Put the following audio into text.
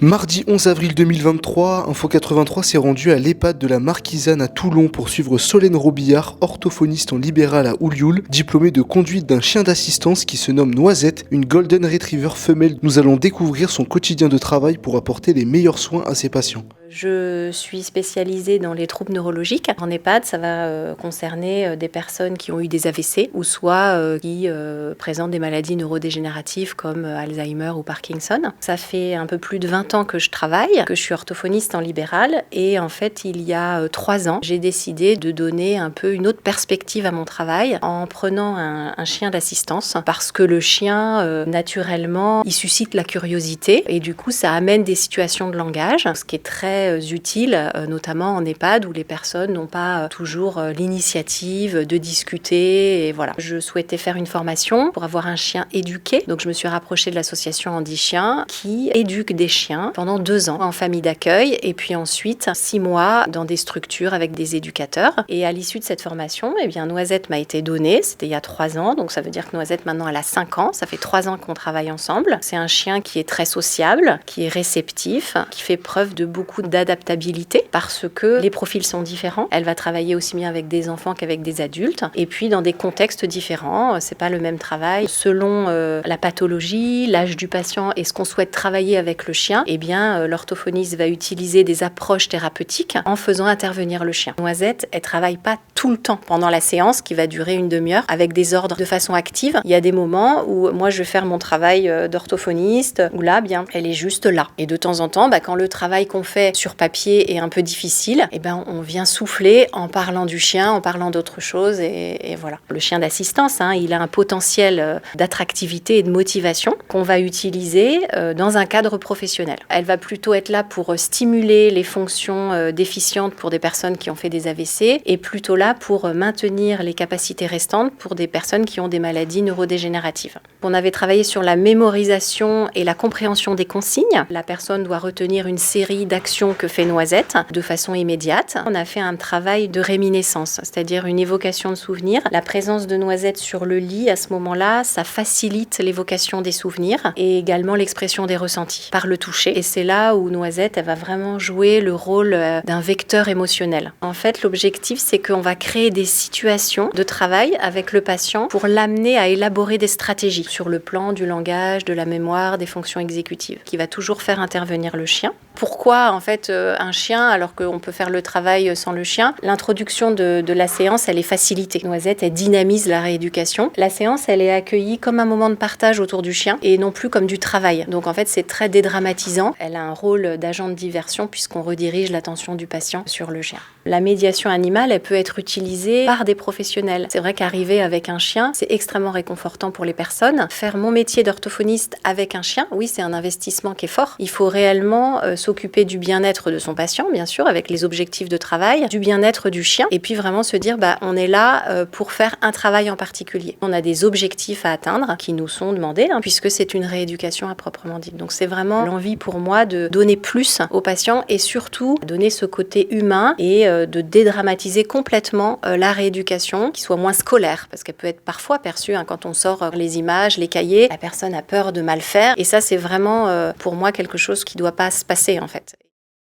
Mardi 11 avril 2023, Info 83 s'est rendu à l'EHPAD de la Marquisane à Toulon pour suivre Solène Robillard, orthophoniste en libéral à Oulioul, diplômée de conduite d'un chien d'assistance qui se nomme Noisette, une Golden Retriever femelle. Nous allons découvrir son quotidien de travail pour apporter les meilleurs soins à ses patients. Je suis spécialisée dans les troubles neurologiques. En EHPAD, ça va concerner des personnes qui ont eu des AVC ou soit qui présentent des maladies neurodégénératives comme Alzheimer ou Parkinson. Ça fait un peu plus de 20 ans que je travaille, que je suis orthophoniste en libéral et en fait, il y a 3 ans, j'ai décidé de donner un peu une autre perspective à mon travail en prenant un chien d'assistance parce que le chien, naturellement, il suscite la curiosité et du coup, ça amène des situations de langage, ce qui est très utile, notamment en EHPAD où les personnes n'ont pas toujours l'initiative de discuter et voilà. Je souhaitais faire une formation pour avoir un chien éduqué, donc je me suis rapprochée de l'association Andy Chien qui éduque des chiens pendant 2 ans en famille d'accueil et puis ensuite 6 mois dans des structures avec des éducateurs. Et à l'issue de cette formation, eh bien, Noisette m'a été donnée, c'était il y a 3 ans, donc ça veut dire que Noisette maintenant elle a 5 ans, ça fait 3 ans qu'on travaille ensemble. C'est un chien qui est très sociable, qui est réceptif, qui fait preuve de beaucoup d'adaptabilité parce que les profils sont différents. Elle va travailler aussi bien avec des enfants qu'avec des adultes et puis dans des contextes différents. C'est pas le même travail selon la pathologie, l'âge du patient et ce qu'on souhaite travailler avec le chien. Eh bien, l'orthophoniste va utiliser des approches thérapeutiques en faisant intervenir le chien. Noisette, elle travaille pas tout le temps pendant la séance qui va durer une demi-heure avec des ordres de façon active. Il y a des moments où moi je vais faire mon travail d'orthophoniste où là, bien, elle est juste là. Et de temps en temps, quand le travail qu'on fait sur papier est un peu difficile, eh ben, on vient souffler en parlant du chien, en parlant d'autre chose et voilà. Le chien d'assistance, il a un potentiel d'attractivité et de motivation qu'on va utiliser dans un cadre professionnel. Elle va plutôt être là pour stimuler les fonctions déficientes pour des personnes qui ont fait des AVC et plutôt là pour maintenir les capacités restantes pour des personnes qui ont des maladies neurodégénératives. On avait travaillé sur la mémorisation et la compréhension des consignes. La personne doit retenir une série d'actions que fait Noisette de façon immédiate. On a fait un travail de réminiscence, c'est-à-dire une évocation de souvenirs. La présence de Noisette sur le lit, à ce moment-là, ça facilite l'évocation des souvenirs et également l'expression des ressentis par le toucher. Et c'est là où Noisette, elle va vraiment jouer le rôle d'un vecteur émotionnel. En fait, l'objectif, c'est qu'on va créer des situations de travail avec le patient pour l'amener à élaborer des stratégies sur le plan du langage, de la mémoire, des fonctions exécutives, qui va toujours faire intervenir le chien. Pourquoi en fait un chien alors qu'on peut faire le travail sans le chien? L'introduction de la séance, elle est facilitée. Noisette, elle dynamise la rééducation. La séance, elle est accueillie comme un moment de partage autour du chien et non plus comme du travail. Donc en fait, c'est très dédramatisant. Elle a un rôle d'agent de diversion puisqu'on redirige l'attention du patient sur le chien. La médiation animale, elle peut être utilisée par des professionnels. C'est vrai qu'arriver avec un chien, c'est extrêmement réconfortant pour les personnes. Faire mon métier d'orthophoniste avec un chien, oui, c'est un investissement qui est fort. Il faut réellement s'occuper du bien-être de son patient, bien sûr, avec les objectifs de travail, du bien-être du chien, et puis vraiment se dire, on est là pour faire un travail en particulier. On a des objectifs à atteindre qui nous sont demandés, puisque c'est une rééducation à proprement dit. Donc c'est vraiment l'envie pour moi de donner plus aux patients et surtout donner ce côté humain et de dédramatiser complètement la rééducation, qui soit moins scolaire, parce qu'elle peut être parfois perçue, quand on sort les images, les cahiers, la personne a peur de mal faire, et ça c'est vraiment pour moi quelque chose qui ne doit pas se passer en fait.